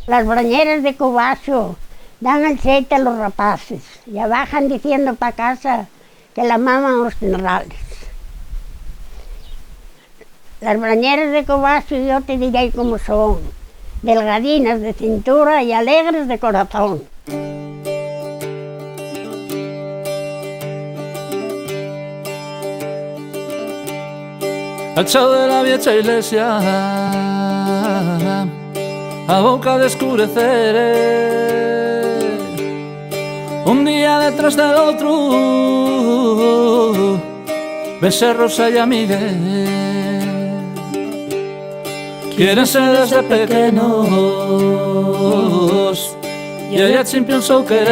Las brañeras de Cubacho dan aceite a los rapaces, ya bajan diciendo para casa que la maman los funerales. Las brañeras de Cubacho yo te diré cómo son, delgadinas de cintura y alegres de corazón. Al chao de la vieja iglesia, a boca de escurecer, un día detrás del otro, besé Rosa y a Miguel. Quieren ser desde pequeños y ella siempre pensó querer.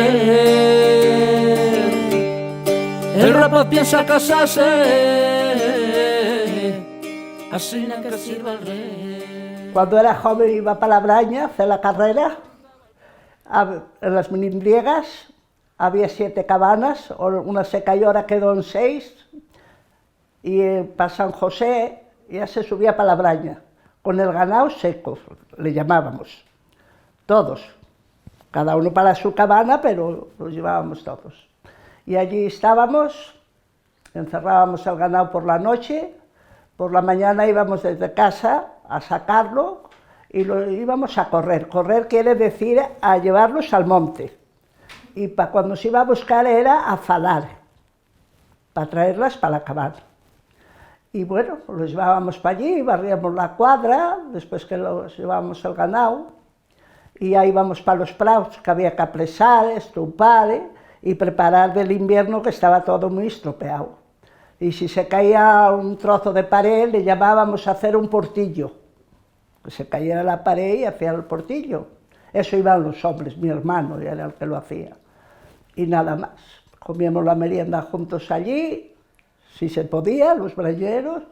El rapaz piensa casarse, así no que sirva el rey. Cuando era joven iba para la Braña a hacer la carrera. En las Milindriegas había 7 cabanas, una se cayó, ahora quedó en 6. Y para San José ya se subía para la Braña, con el ganado seco, le llamábamos, todos. Cada uno para su cabana, pero los llevábamos todos. Y allí estábamos, encerrábamos el ganado por la noche. Por la mañana íbamos desde casa a sacarlo y lo íbamos a correr. Correr quiere decir a llevarlos al monte. Y cuando se iba a buscar era a falar, para traerlas para la cabana. Y bueno, los llevábamos para allí, barríamos la cuadra, después que los llevábamos al ganado, y ahí íbamos para los praus, que había que apresar, estrupar y preparar del invierno, que estaba todo muy estropeado. Y si se caía un trozo de pared, le llamábamos a hacer un portillo. Que se cayera la pared y hacía el portillo. Eso iban los hombres, mi hermano era el que lo hacía. Y nada más. Comíamos la merienda juntos allí, si se podía, los brañeros.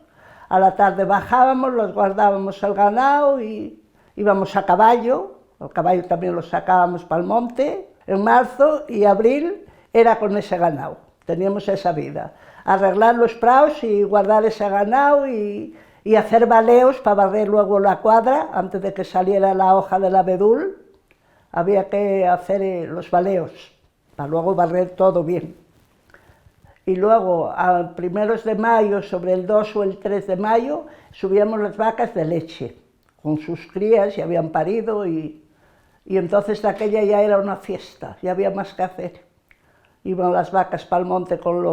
A la tarde bajábamos, los guardábamos el ganado y íbamos a caballo. El caballo también lo sacábamos para el monte. En marzo y abril era con ese ganado. Teníamos esa vida. Arreglar los praus y guardar ese ganado y hacer baleos para barrer luego la cuadra antes de que saliera la hoja del abedul. Había que hacer los baleos para luego barrer todo bien. Y luego, a primeros de mayo, sobre el 2 o el 3 de mayo, subíamos las vacas de leche con sus crías, ya habían parido y entonces de aquella ya era una fiesta, ya había más que hacer. Iban las vacas para el monte con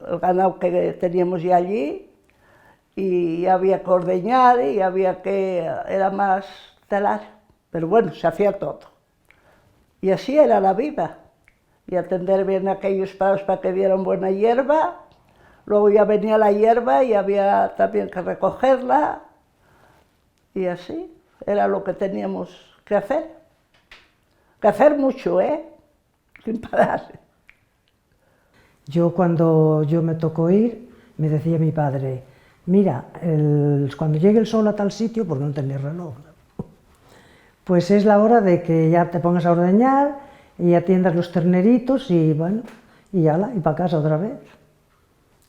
el ganado que teníamos ya allí y había que ordeñar y era más telar, pero bueno, se hacía todo. Y así era la vida, y atender bien aquellos prados para que dieran buena hierba, luego ya venía la hierba y había también que recogerla, y así era lo que teníamos que hacer. Que hacer mucho, sin parar. Yo cuando me tocó ir, me decía mi padre, mira, cuando llegue el sol a tal sitio, porque no tenía reloj, pues es la hora de que ya te pongas a ordeñar y atiendas los terneritos y bueno, y para casa otra vez.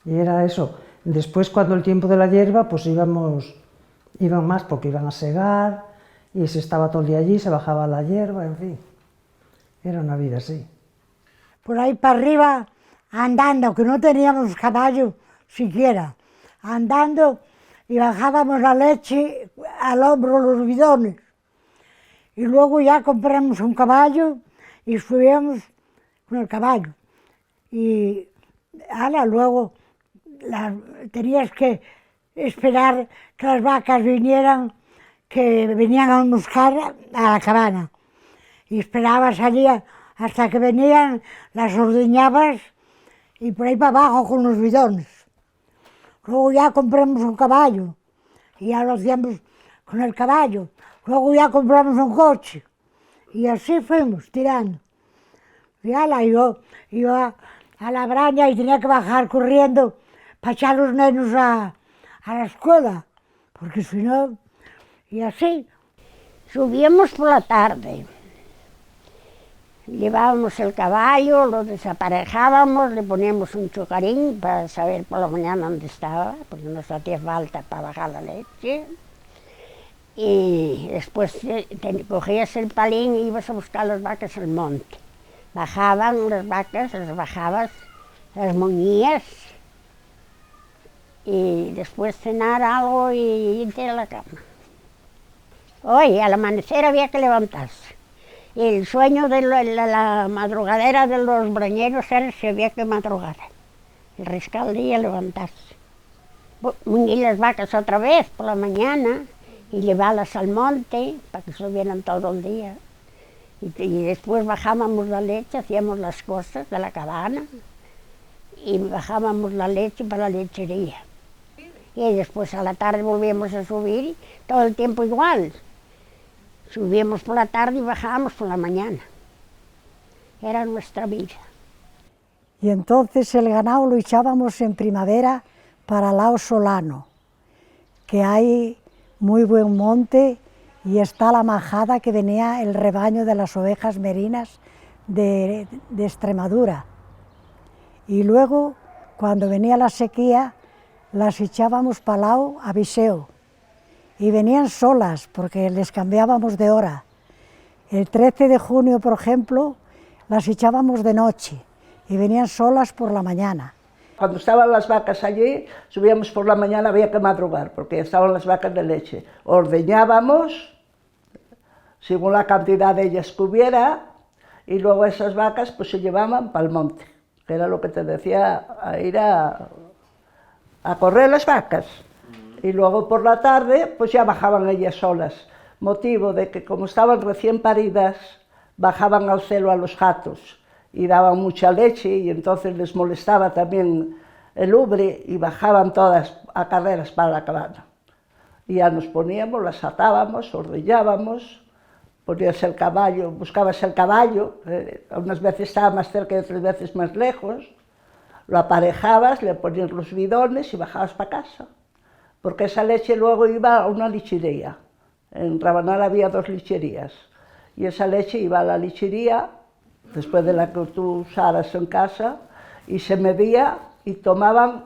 Y era eso. Después, cuando el tiempo de la hierba, pues iban más porque iban a segar y se estaba todo el día allí, se bajaba la hierba, en fin. Era una vida así. Por ahí para arriba, andando, que no teníamos caballo siquiera, andando y bajábamos la leche al hombro, los bidones. Y luego ya compramos un caballo y subíamos con el caballo. Y luego tenías que esperar que las vacas vinieran, que venían a buscar a la cabana. Y esperabas allí hasta que venían, las ordeñabas y por ahí para abajo con los bidones. Luego ya compramos un caballo y ya lo hacíamos con el caballo. Luego ya compramos un coche y así fuimos tirando. Y yo iba a la Braña y tenía que bajar corriendo para echar a los nenos a la escuela, porque si no, y así. Subíamos por la tarde. Llevábamos el caballo, lo desaparejábamos, le poníamos un chocarín para saber por la mañana dónde estaba, porque nos hacía falta para bajar la leche. y después cogías el palín y ibas a buscar las vacas al monte. Bajaban las vacas, las bajabas, las moñías y después cenar algo y irte a la cama. Hoy, al amanecer había que levantarse. Y el sueño de la madrugadera de los brañeros era si había que madrugar. El riscal día levantarse. Muñir las vacas otra vez por la mañana y llevarlas al monte para que subieran todo el día. Y después bajábamos la leche, hacíamos las cosas de la cabana y bajábamos la leche para la lechería. Y después a la tarde volvíamos a subir, todo el tiempo igual. Subíamos por la tarde y bajábamos por la mañana. Era nuestra vida. Y entonces el ganado lo echábamos en primavera para Lao Solano, que hay muy buen monte y está la majada que venía el rebaño de las ovejas merinas de Extremadura. Y luego, cuando venía la sequía, las echábamos para Lao a Viseu. Y venían solas, porque les cambiábamos de hora. El 13 de junio, por ejemplo, las echábamos de noche y venían solas por la mañana. Cuando estaban las vacas allí, subíamos por la mañana, había que madrugar, porque estaban las vacas de leche. Ordeñábamos, según la cantidad de ellas que hubiera, y luego esas vacas pues se llevaban para el monte, que era lo que te decía, a ir a correr las vacas. Y luego por la tarde, pues ya bajaban ellas solas, motivo de que como estaban recién paridas, bajaban al celo a los gatos y daban mucha leche y entonces les molestaba también el ubre y bajaban todas a carreras para la cabana. Y ya nos poníamos, las atábamos, ordeñábamos, ponías el caballo, buscabas el caballo, unas veces estaba más cerca y otras veces más lejos, lo aparejabas, le ponías los bidones y bajabas para casa. Porque esa leche luego iba a una lechería. En Rabanal había 2 lecherías. Y esa leche iba a la lechería, después de la que tú usaras en casa, y se medía y tomaban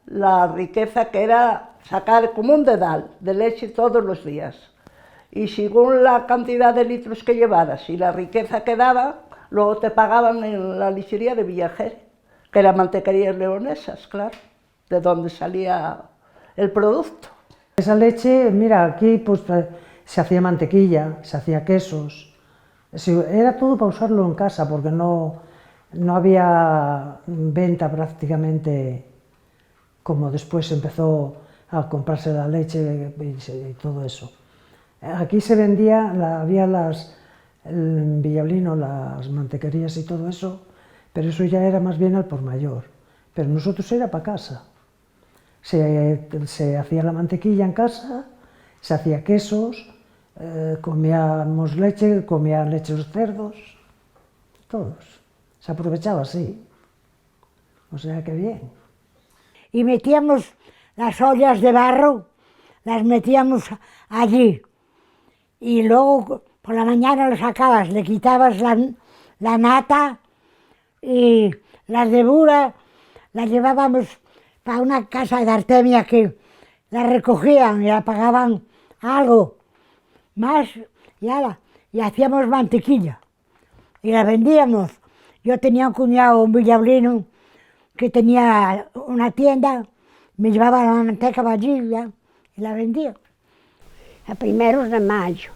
la riqueza que era sacar como un dedal de leche todos los días. Y según la cantidad de litros que llevaras y la riqueza que daba, luego te pagaban en la lechería de Villajer, que eran mantequerías leonesas, claro, de donde salía el producto. Esa leche, mira, aquí pues se hacía mantequilla, se hacía quesos, era todo para usarlo en casa porque no había venta prácticamente como después empezó a comprarse la leche y todo eso. Aquí se vendía, había en Villablino las mantequerías y todo eso, pero eso ya era más bien al por mayor, pero nosotros era para casa. Se hacía la mantequilla en casa, se hacía quesos, comíamos leche, comían leche los cerdos, todos. Se aprovechaba así. O sea que bien. Y metíamos las ollas de barro, las metíamos allí. Y luego por la mañana lo sacabas, le quitabas la nata y las de bura las llevábamos para una casa de Artemia que la recogían y la pagaban algo más y hacíamos mantequilla y la vendíamos. Yo tenía un cuñado, un villablino, que tenía una tienda, me llevaba la manteca para allí y la vendía. A primeros de mayo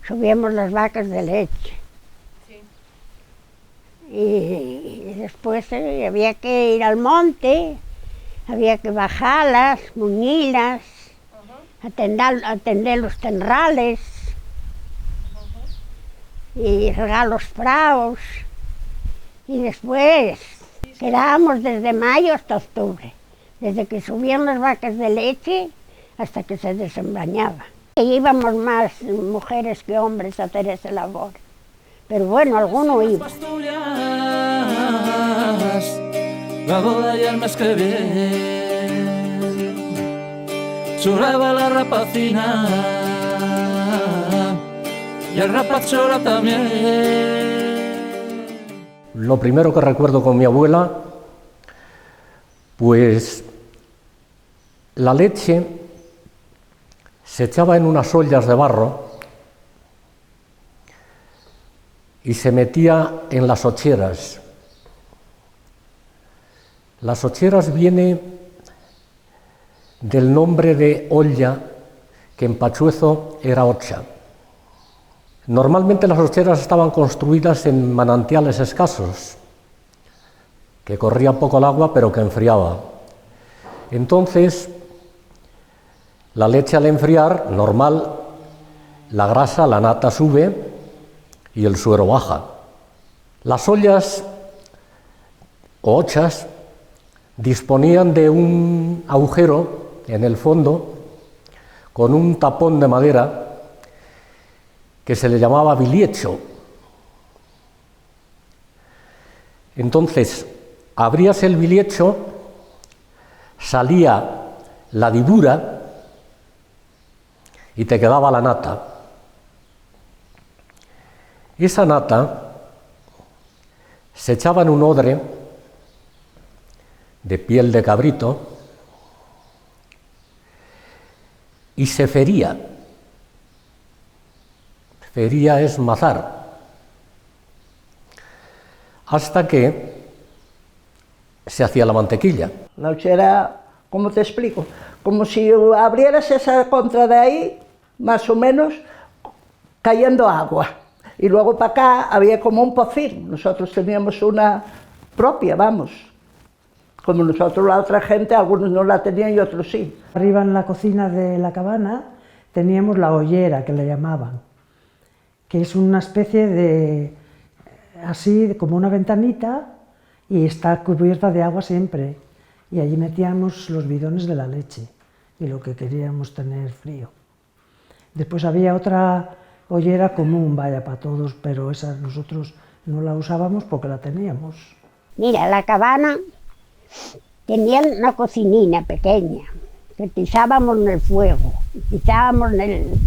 subíamos las vacas de leche. Y después había que ir al monte, había que bajarlas, muñirlas, atender los tenrales y regar los prados. Y después quedábamos desde mayo hasta octubre, desde que subían las vacas de leche hasta que se desembrañaba. Y íbamos más mujeres que hombres a hacer esa labor. Pero bueno, alguno iba. La boda y el mes que viene lloraba la rapacina y el rapaz llora también. Lo primero que recuerdo con mi abuela, pues la leche se echaba en unas ollas de barro y se metía en las ocheras. Las ocheras viene del nombre de olla, que en pachuezo era ocha. Normalmente las ocheras estaban construidas en manantiales escasos, que corría poco el agua pero que enfriaba. Entonces, la leche al enfriar, normal, la grasa, la nata sube y el suero baja. Las ollas o ochas disponían de un agujero en el fondo con un tapón de madera que se le llamaba biliecho. Entonces, abrías el biliecho, salía la dibura y te quedaba la nata. Esa nata se echaba en un odre de piel de cabrito y se fería. Fería es mazar. Hasta que se hacía la mantequilla. La ollera, ¿cómo te explico? Como si abrieras esa contra de ahí, más o menos, cayendo agua. Y luego para acá había como un pocín. Nosotros teníamos una propia, vamos. Como nosotros, la otra gente, algunos no la tenían y otros sí. Arriba en la cocina de la cabana teníamos la ollera, que le llamaban, que es una especie de, así como una ventanita, y está cubierta de agua siempre. Y allí metíamos los bidones de la leche y lo que queríamos tener frío. Después había otra ollera común, vaya, para todos, pero esa nosotros no la usábamos porque la teníamos. Mira, la cabana tenía una cocinina pequeña, que pisábamos en el fuego, pisábamos en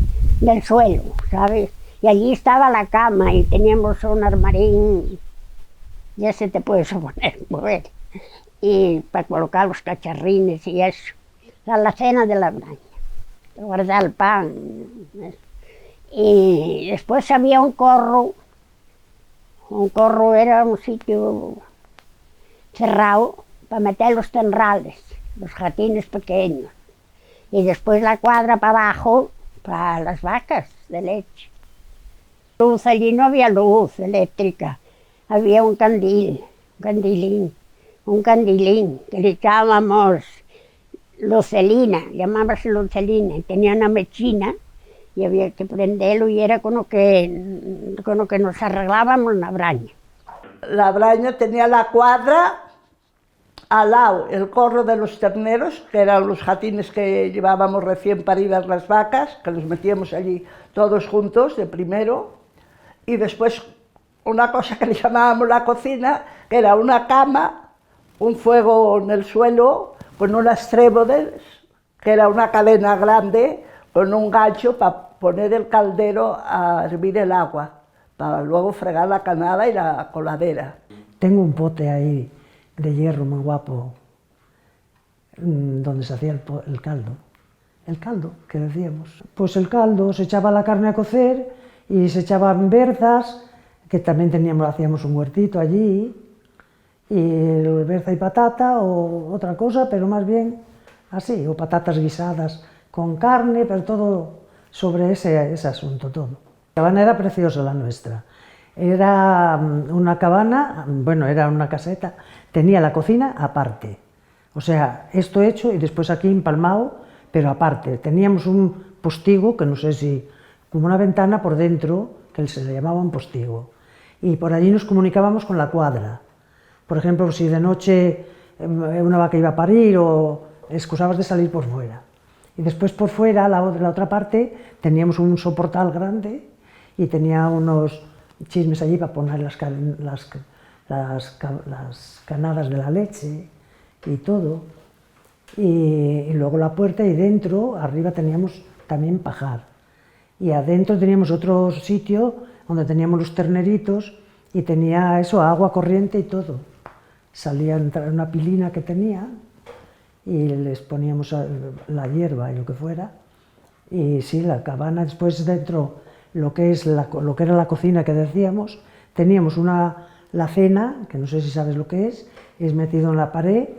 el suelo, ¿sabes? Y allí estaba la cama y teníamos un armarín, ya se te puede suponer, mover, y para colocar los cacharrines y eso. La alacena de la braña, guardar el pan. Y después había un corro era un sitio cerrado para meter los tenrales, los jatines pequeños. Y después la cuadra para abajo, para las vacas de leche. Luz, allí no había luz eléctrica, había un candilín, que le llamábamos lucelina, llamábase lucelina, y tenía una mechina y había que prenderlo y era con lo que nos arreglábamos la braña. La braña tenía la cuadra, al lado el corro de los terneros, que eran los jatines que llevábamos recién paridas las vacas, que los metíamos allí todos juntos de primero, y después una cosa que le llamábamos la cocina, que era una cama, un fuego en el suelo, con unas trébodes, que era una cadena grande, con un gancho para poner el caldero a hervir el agua, para luego fregar la canada y la coladera. Tengo un pote ahí de hierro muy guapo, donde se hacía el caldo que decíamos. Pues el caldo, se echaba la carne a cocer y se echaban berzas, que también hacíamos un huertito allí, y berza y patata o otra cosa, pero más bien así, o patatas guisadas con carne, pero todo sobre ese asunto, todo. La cabana era preciosa, la nuestra. Era una cabana, bueno, era una caseta, tenía la cocina aparte. O sea, esto hecho y después aquí empalmado, pero aparte. Teníamos un postigo, que no sé si, como una ventana por dentro, que se le llamaba un postigo. Y por allí nos comunicábamos con la cuadra. Por ejemplo, si de noche una vaca iba a parir o excusabas de salir por fuera. Y después por fuera, la otra parte, teníamos un soportal grande y tenía unos chismes allí para poner las canadas de la leche y todo. Y luego la puerta y dentro, arriba teníamos también pajar. Y adentro teníamos otro sitio donde teníamos los terneritos y tenía eso, agua corriente y todo. Salía en una pilina que tenía y les poníamos la hierba y lo que fuera Y sí, la cabana, después dentro, lo que era la cocina que decíamos, teníamos la cena, que no sé si sabes lo que es metido en la pared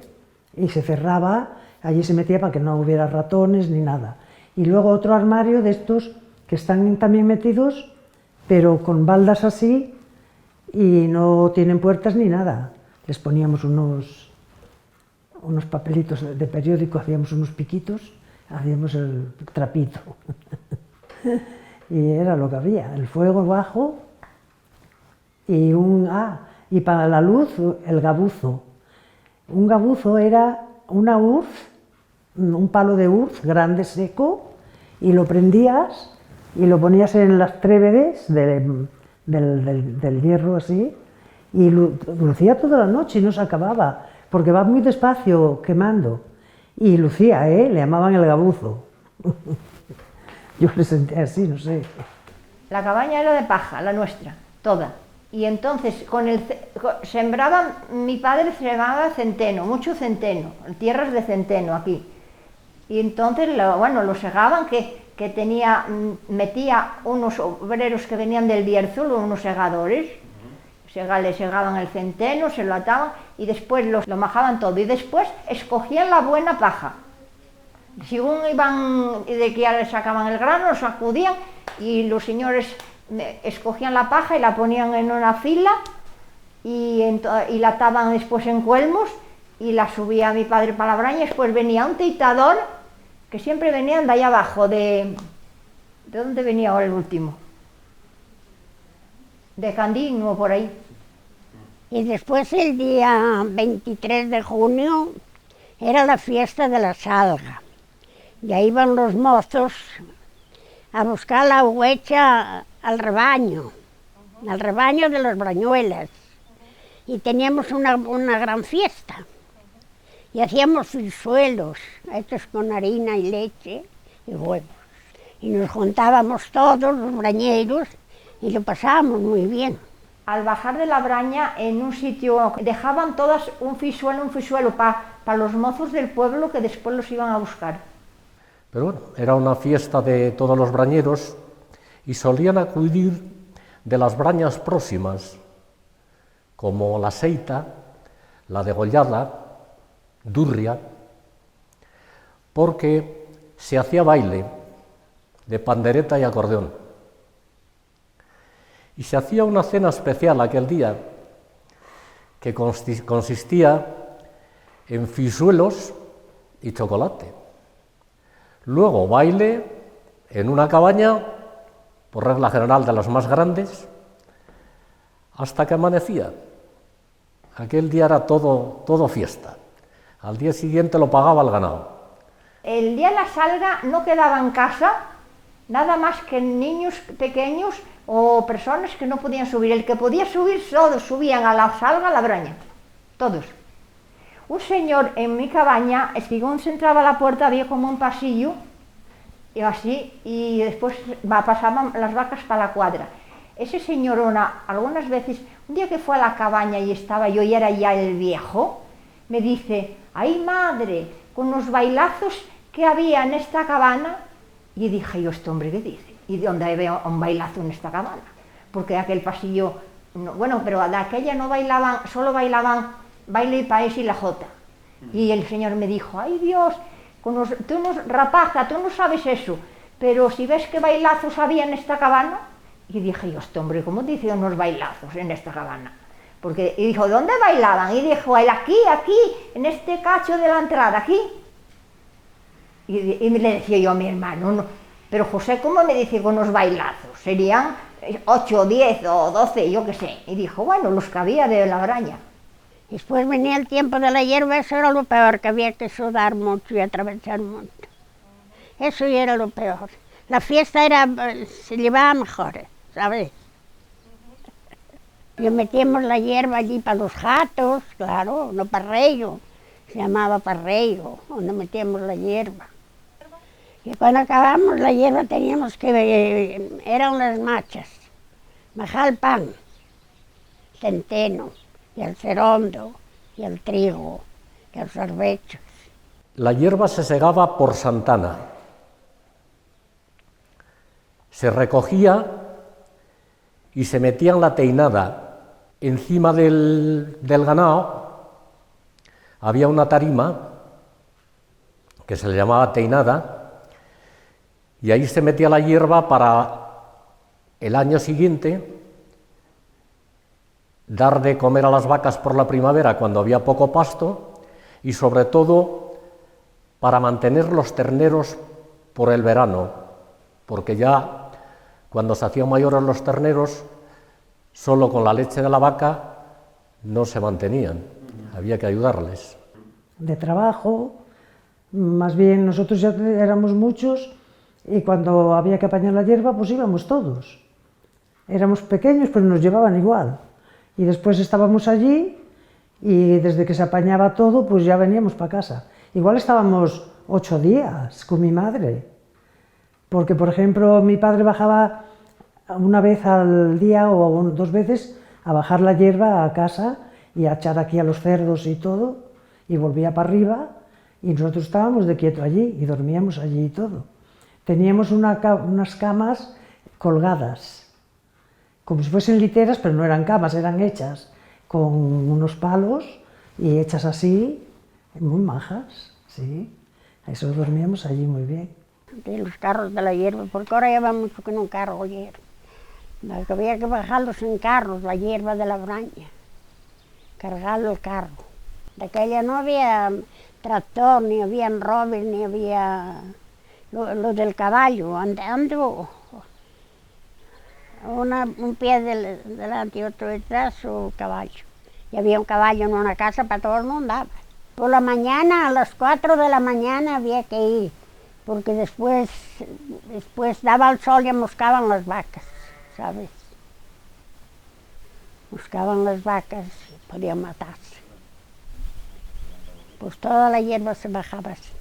y se cerraba, allí se metía para que no hubiera ratones ni nada. Y luego otro armario de estos que están también metidos, pero con baldas así y no tienen puertas ni nada. Les poníamos unos papelitos de periódico, hacíamos unos piquitos, hacíamos el trapito. Y era lo que había, el fuego bajo y y para la luz el gabuzo. Un gabuzo era una urz, un palo de urz grande seco, y lo prendías y lo ponías en las trévedes del hierro así, y lucía toda la noche y no se acababa, porque va muy despacio quemando. Y lucía, le llamaban el gabuzo. Yo le sentía así, no sé. La cabaña era de paja, la nuestra, toda. Y entonces mi padre sembraba centeno, mucho centeno, tierras de centeno aquí. Y entonces, lo segaban, metía unos obreros que venían del Bierzo, unos segadores, le segaban el centeno, se lo ataban y después lo majaban todo. Y después escogían la buena paja. Según iban, de que ya le sacaban el grano, lo sacudían y los señores escogían la paja y la ponían en una fila y la ataban después en cuelmos y la subía mi padre para la braña. Después venía un teitador que siempre venían de allá abajo, ¿de dónde venía ahora el último? De Candín o por ahí. Y después el día 23 de junio era la fiesta de la salga. Y ahí iban los mozos a buscar la huecha al rebaño de los Brañuelas. Y teníamos una gran fiesta. Y hacíamos frisuelos, hechos con harina y leche y huevos. Y nos juntábamos todos los brañeros y lo pasábamos muy bien. Al bajar de la braña, en un sitio, dejaban todas un fisuelo para los mozos del pueblo que después los iban a buscar. Pero bueno, era una fiesta de todos los brañeros y solían acudir de las brañas próximas, como la Seita, la Degollada, Durria, porque se hacía baile de pandereta y acordeón. Y se hacía una cena especial aquel día que consistía en fisuelos y chocolate. Luego baile en una cabaña, por regla general de las más grandes, hasta que amanecía. Aquel día era todo fiesta. Al día siguiente lo pagaba el ganado. El día de la salga no quedaba en casa nada más que niños pequeños o personas que no podían subir. El que podía subir, todos subían a la salga, a la braña, todos. Un señor en mi cabaña, según se entraba a la puerta, había como un pasillo, y así, y después pasaban las vacas para la cuadra. Ese señorona, algunas veces, un día que fue a la cabaña y estaba yo y era ya el viejo, me dice: ¡ay madre! Con los bailazos que había en esta cabana. Y dije yo: ¿este hombre qué dice? ¿Y de dónde había un bailazo en esta cabana? Porque de aquel pasillo, pero de aquella no bailaban, solo bailaban baile y país y la jota. Y el señor me dijo: ¡ay Dios! Rapaza, tú no sabes eso, pero si ves qué bailazos había en esta cabana. Y dije yo: este hombre, ¿cómo dice unos bailazos en esta cabana? Y dijo: ¿dónde bailaban? Y dijo él: aquí, en este cacho de la entrada, aquí. Y le decía yo a mi hermano: no, pero José, ¿cómo me dice con unos bailazos? Serían 8, 10 o 12, yo qué sé. Y dijo: bueno, los que había de la braña. Después venía el tiempo de la hierba, eso era lo peor, que había que sudar mucho y atravesar mucho. Eso ya era lo peor. La fiesta se llevaba mejor, ¿sabes? Y metíamos la hierba allí para los jatos, claro, no parreiro, se llamaba parreiro, donde metíamos la hierba. Y cuando acabamos la hierba teníamos eran las machas, majar el pan, centeno, y el cerondo, y el trigo, y los arbechos. La hierba se segaba por Santana. se recogía y se metía en la teinada. Encima del ganado había una tarima que se le llamaba teinada, y ahí se metía la hierba para el año siguiente dar de comer a las vacas por la primavera cuando había poco pasto, y sobre todo para mantener los terneros por el verano, porque ya cuando se hacían mayores los terneros, solo con la leche de la vaca no se mantenían, había que ayudarles. De trabajo, más bien nosotros ya éramos muchos, y cuando había que apañar la hierba, pues íbamos todos. Éramos pequeños, pero nos llevaban igual. Y después estábamos allí, y desde que se apañaba todo, pues ya veníamos para casa. Igual estábamos 8 días con mi madre, porque, por ejemplo, mi padre bajaba una vez al día o 2 veces a bajar la hierba a casa y a echar aquí a los cerdos y todo, y volvía para arriba, y nosotros estábamos de quieto allí y dormíamos allí y todo. Teníamos unas camas colgadas, como si fuesen literas, pero no eran camas, eran hechas con unos palos y hechas así, muy majas, sí. Eso dormíamos allí muy bien. De los carros de la hierba, porque ahora lleva mucho que no cargo hierba. Había que bajarlos en carros, la hierba de la braña, cargarlo el carro. De aquella no había tractor, ni había enrobes, ni había lo del caballo, andando un pie delante y otro detrás, o caballo. Y había un caballo en una casa para todo el mundo. Por la mañana, a las 4 de la mañana había que ir, porque después daba el sol y buscaban las vacas, ¿sabes? Buscaban las vacas y podían matarse. Pues toda la hierba se bajaba así.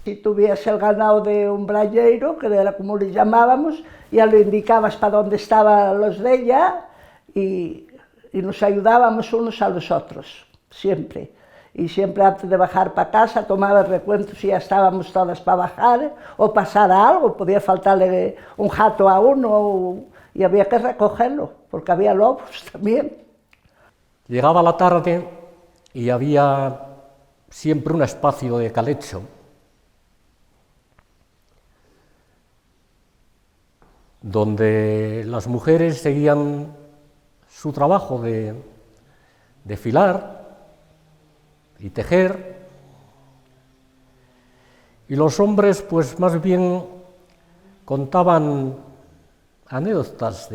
Si tuviese el ganado de un brañeiro, que era como le llamábamos, ya le indicabas para dónde estaban los de ella, y nos ayudábamos unos a los otros, siempre. Y siempre antes de bajar para casa tomaba el recuento si ya estábamos todas para bajar, o pasara algo, podía faltarle un jato a uno, y había que recogerlo, porque había lobos también. Llegaba la tarde y había siempre un espacio de calecho, donde las mujeres seguían su trabajo de filar y tejer, y los hombres pues más bien contaban anécdotas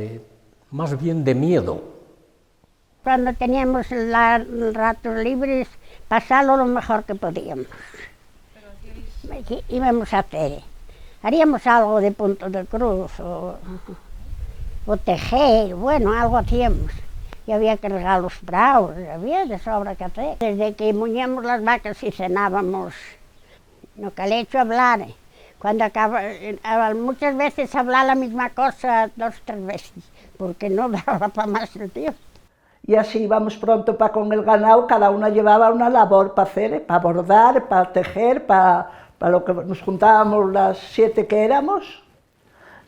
más bien de miedo. Cuando teníamos ratos libres, pasarlo lo mejor que podíamos. Íbamos a hacer. Haríamos algo de punto de cruz o tejer, bueno, algo hacíamos. Y había que regar los praos, había de sobra que hacer. Desde que muñíamos las vacas y cenábamos, no calecho hablar. Cuando muchas veces hablar la misma cosa 2 o 3 veces, porque no daba para más el tiempo. Y así íbamos pronto para con el ganado, cada una llevaba una labor para hacer, para bordar, para tejer, para lo que nos juntábamos las 7 que éramos,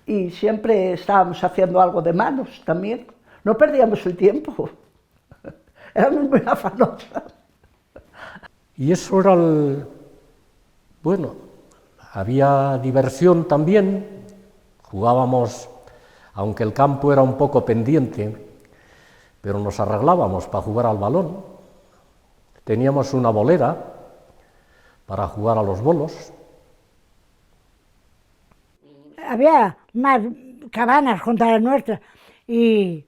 y siempre estábamos haciendo algo de manos también. No perdíamos el tiempo, éramos muy afanosas. Y eso era bueno, había diversión también, jugábamos, aunque el campo era un poco pendiente, pero nos arreglábamos para jugar al balón. Teníamos una bolera para jugar a los bolos. Había más cabanas junto a la nuestra y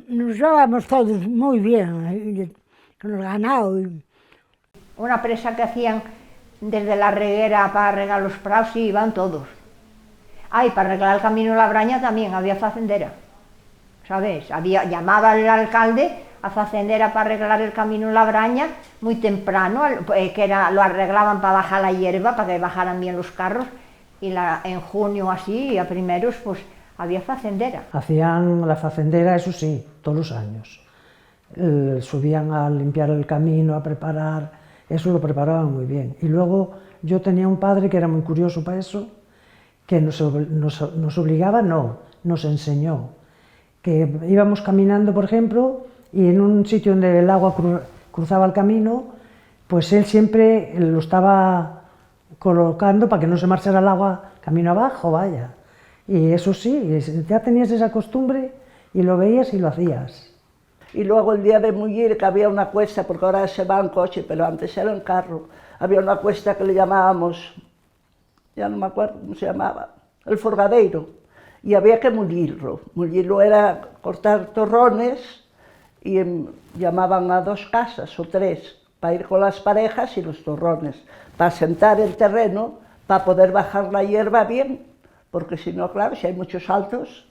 nos llevábamos todos muy bien con el ganado. Una presa que hacían desde la reguera para regar los prados, sí, iban todos. Y para arreglar el camino de la Braña también había facendera, ¿sabes? Llamaba el alcalde a facendera para arreglar el camino de la Braña muy temprano, lo arreglaban para bajar la hierba, para que bajaran bien los carros, y en junio así, a primeros, pues había facendera. Hacían la facendera, eso sí, todos los años. Subían a limpiar el camino, a preparar, eso lo preparaban muy bien. Y luego yo tenía un padre que era muy curioso para eso, que nos obligaba, no, nos enseñó. Que íbamos caminando, por ejemplo, y en un sitio donde el agua cruzaba el camino, pues él siempre lo estaba colocando para que no se marchara el agua camino abajo, vaya. Y eso sí, ya tenías esa costumbre y lo veías y lo hacías. Y luego el día de Mullir, que había una cuesta, porque ahora se va en coche, pero antes era en carro, había una cuesta que le llamábamos, ya no me acuerdo cómo se llamaba, el Forgadeiro, y había que mullirlo. Mullirlo era cortar torrones y llamaban a 2 casas o 3 para ir con las parejas y los torrones, para sentar el terreno, para poder bajar la hierba bien, porque si no, claro, si hay muchos saltos,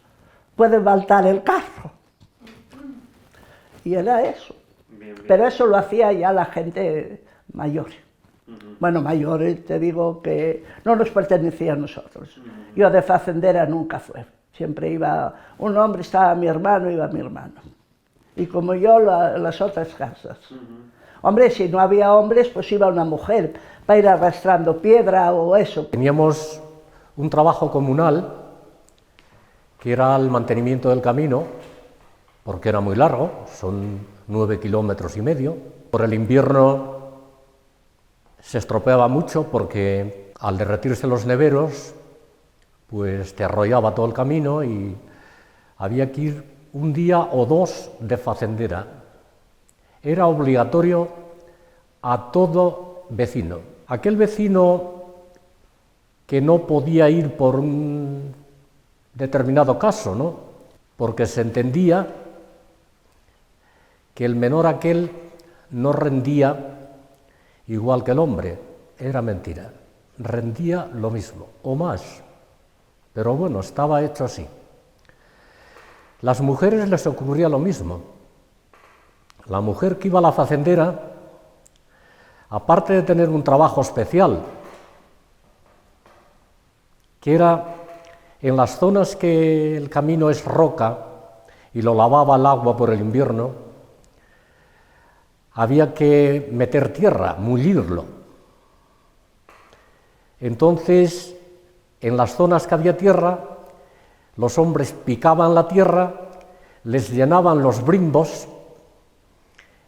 puede faltar el carro. Y era eso. Bien. Pero eso lo hacía ya la gente mayor. Bueno, mayores, te digo que no nos pertenecía a nosotros. Yo de facendera nunca fue. Siempre iba un hombre, estaba mi hermano, iba mi hermano. Y como yo, las otras casas. Hombre, si no había hombres, pues iba una mujer para ir arrastrando piedra o eso. Teníamos un trabajo comunal, que era el mantenimiento del camino, porque era muy largo, son 9,5 kilómetros. Por el invierno se estropeaba mucho porque al derretirse los neveros, pues te arrollaba todo el camino y había que ir un día o 2 de facendera. Era obligatorio a todo vecino. Aquel vecino que no podía ir por un determinado caso, ¿no? Porque se entendía que el menor aquel no rendía igual que el hombre. Era mentira, rendía lo mismo o más, pero bueno, estaba hecho así. Las mujeres les ocurría lo mismo. La mujer que iba a la facendera, aparte de tener un trabajo especial, que era en las zonas que el camino es roca y lo lavaba el agua por el invierno, había que meter tierra, mullirlo. Entonces, en las zonas que había tierra, los hombres picaban la tierra, les llenaban los brimbos.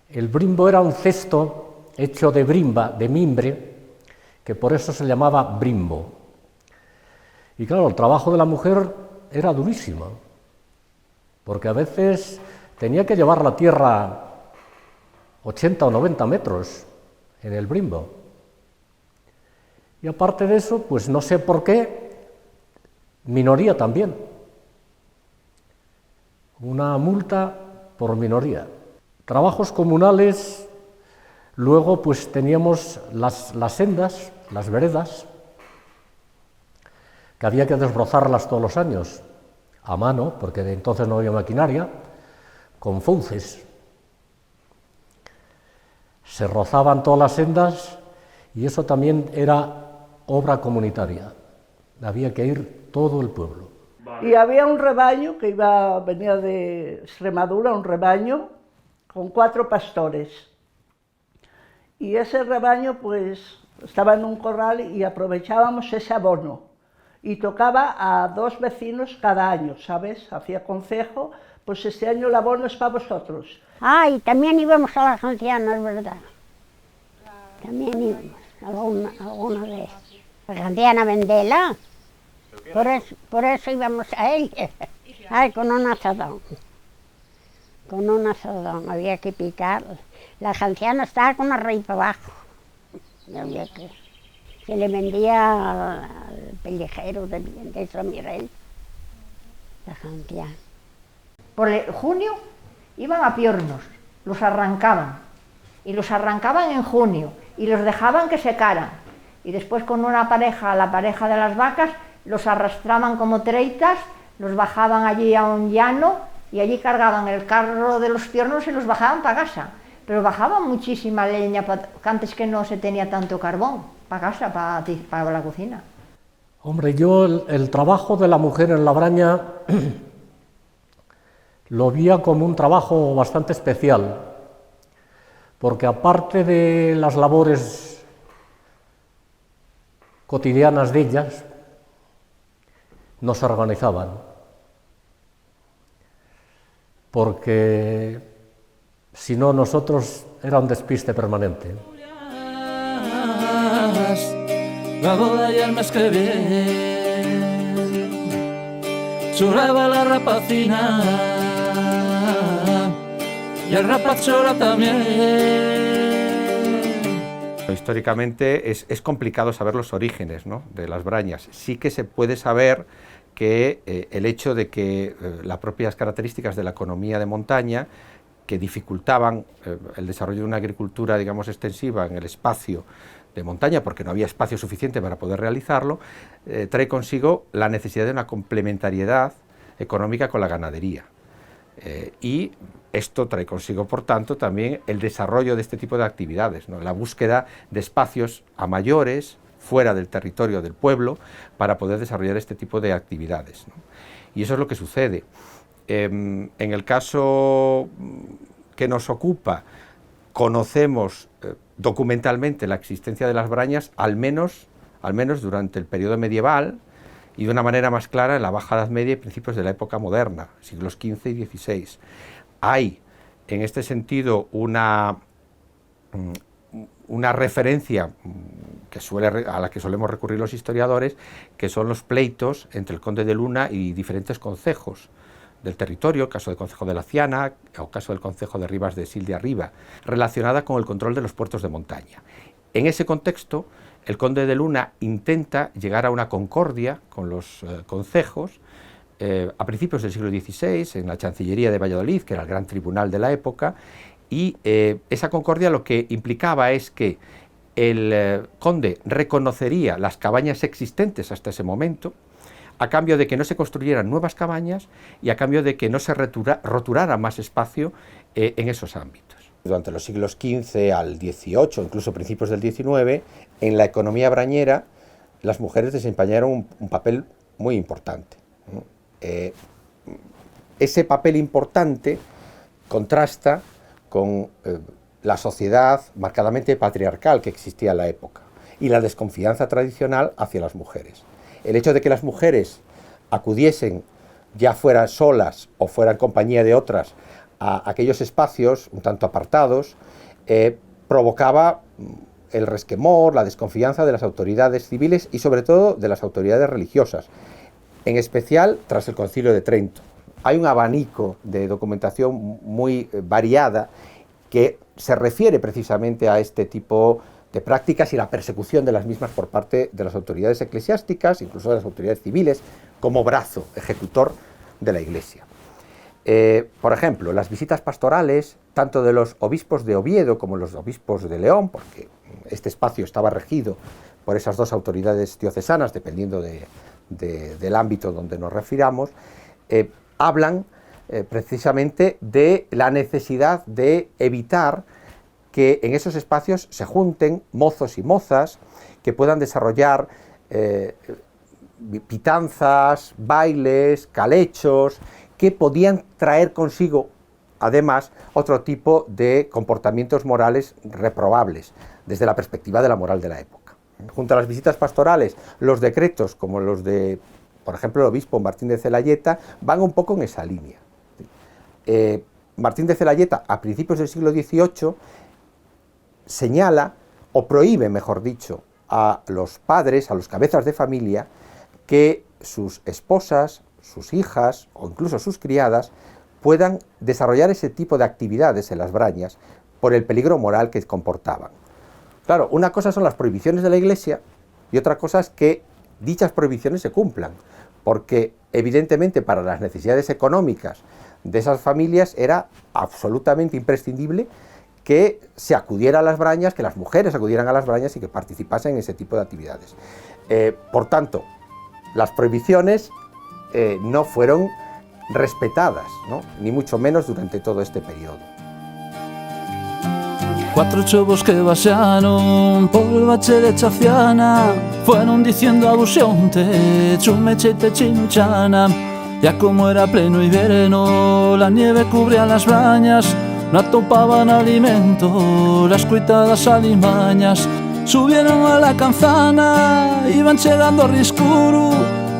El brimbo era un cesto hecho de brimba, de mimbre, que por eso se llamaba brimbo. Y claro, el trabajo de la mujer era durísimo, porque a veces tenía que llevar la tierra 80 o 90 metros en el brimbo. Y aparte de eso, pues no sé por qué, minoría también. Una multa por minoría. Trabajos comunales, luego pues teníamos las sendas, las veredas, que había que desbrozarlas todos los años, a mano, porque de entonces no había maquinaria, con fauces. Se rozaban todas las sendas y eso también era obra comunitaria. Había que ir todo el pueblo. Y había un rebaño que venía de Extremadura, un rebaño con 4 pastores. Y ese rebaño pues estaba en un corral y aprovechábamos ese abono. Y tocaba a 2 vecinos cada año, ¿sabes? Hacía concejo, pues este año el abono es para vosotros. Ah, y también íbamos a las ancianas, ¿verdad? También íbamos, alguna vez. La anciana Vendela, por eso íbamos a ella. Ay, con un asadón. Con un asadón, había que picar. La anciana estaba con la raíz para abajo. Había que... Se le vendía al pellejero de San Miguel, la anciana. Por junio iban a piornos, los arrancaban, y los arrancaban en junio, y los dejaban que secaran, y después con una pareja, la pareja de las vacas, los arrastraban como treitas, los bajaban allí a un llano, y allí cargaban el carro de los piornos y los bajaban para casa, pero bajaban muchísima leña, antes que no se tenía tanto carbón, para casa, para la cocina. Hombre, yo el trabajo de la mujer en Labraña lo veía como un trabajo bastante especial, porque aparte de las labores cotidianas de ellas, no se organizaban, porque si no nosotros era un despiste permanente. La boda y el mes que viene lloraba la rapacina y el rapaz llora también. Históricamente es complicado saber los orígenes, ¿no?, de las brañas. Sí que se puede saber que el hecho de que las propias características de la economía de montaña, que dificultaban el desarrollo de una agricultura, digamos, extensiva en el espacio de montaña, porque no había espacio suficiente para poder realizarlo, trae consigo la necesidad de una complementariedad económica con la ganadería. Y esto trae consigo, por tanto, también el desarrollo de este tipo de actividades, ¿no?, la búsqueda de espacios a mayores, fuera del territorio del pueblo, para poder desarrollar este tipo de actividades, ¿no? Y eso es lo que sucede. En el caso que nos ocupa, conocemos documentalmente la existencia de las brañas, al menos durante el periodo medieval, y de una manera más clara en la Baja Edad Media y principios de la época moderna, siglos XV y XVI. Hay, en este sentido, una referencia a la que solemos recurrir los historiadores, que son los pleitos entre el conde de Luna y diferentes concejos del territorio, caso del concejo de Laciana o caso del concejo de Ribas de Sil de Arriba, relacionada con el control de los puertos de montaña. En ese contexto, el conde de Luna intenta llegar a una concordia con los concejos a principios del siglo XVI, en la Chancillería de Valladolid, que era el gran tribunal de la época, y esa concordia lo que implicaba es que el conde reconocería las cabañas existentes hasta ese momento, a cambio de que no se construyeran nuevas cabañas y a cambio de que no se roturara más espacio en esos ámbitos. Durante los siglos XV al XVIII, incluso principios del XIX, en la economía brañera, las mujeres desempeñaron un papel muy importante, ¿no? Ese papel importante contrasta con la sociedad marcadamente patriarcal que existía en la época y la desconfianza tradicional hacia las mujeres. El hecho de que las mujeres acudiesen, ya fueran solas o fueran en compañía de otras, a aquellos espacios un tanto apartados, provocaba el resquemor, la desconfianza de las autoridades civiles y sobre todo de las autoridades religiosas, en especial tras el Concilio de Trento. Hay un abanico de documentación muy variada que se refiere precisamente a este tipo de prácticas y la persecución de las mismas por parte de las autoridades eclesiásticas, incluso de las autoridades civiles, como brazo ejecutor de la Iglesia. Por ejemplo, las visitas pastorales, tanto de los obispos de Oviedo como los obispos de León, porque este espacio estaba regido por esas dos autoridades diocesanas, dependiendo del ámbito donde nos refiramos, hablan precisamente de la necesidad de evitar que en esos espacios se junten mozos y mozas que puedan desarrollar pitanzas, bailes, calechos, que podían traer consigo, además, otro tipo de comportamientos morales reprobables, desde la perspectiva de la moral de la época. Junto a las visitas pastorales, los decretos, como los de, por ejemplo, el obispo Martín de Celayeta, van un poco en esa línea. Martín de Celayeta, a principios del siglo XVIII, señala, o prohíbe, mejor dicho, a los padres, a los cabezas de familia, que sus esposas, sus hijas o incluso sus criadas puedan desarrollar ese tipo de actividades en las brañas por el peligro moral que comportaban. Claro, una cosa son las prohibiciones de la Iglesia y otra cosa es que dichas prohibiciones se cumplan, porque evidentemente para las necesidades económicas de esas familias era absolutamente imprescindible que se acudiera a las brañas, que las mujeres acudieran a las brañas y que participasen en ese tipo de actividades. Por tanto, las prohibiciones no fueron respetadas, ¿no?, ni mucho menos durante todo este periodo. Cuatro chovos que baixaron polo bache de Chaciana fueron diciendo a buxeonte chumeche te chinchana. Ya como era pleno invierno, la nieve cubría las brañas, no atopaban alimento, las cuitadas alimañas. Subieron a la canzana, iban llegando a riscuro,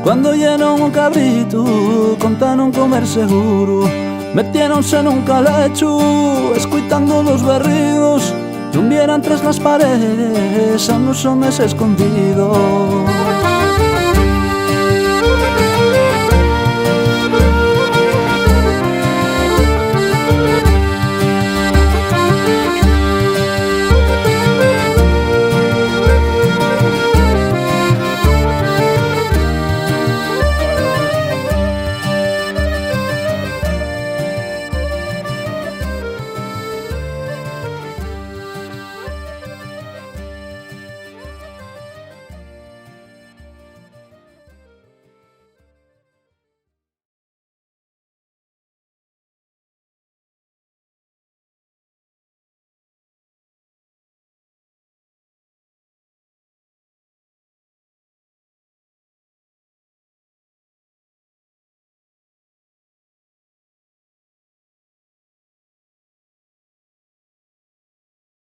Cuando llenon un cabrito, contaron comer seguro. Metiéronse en un calecho, escuitando los berridos. Rumbieran tras las paredes a unos hombres escondidos.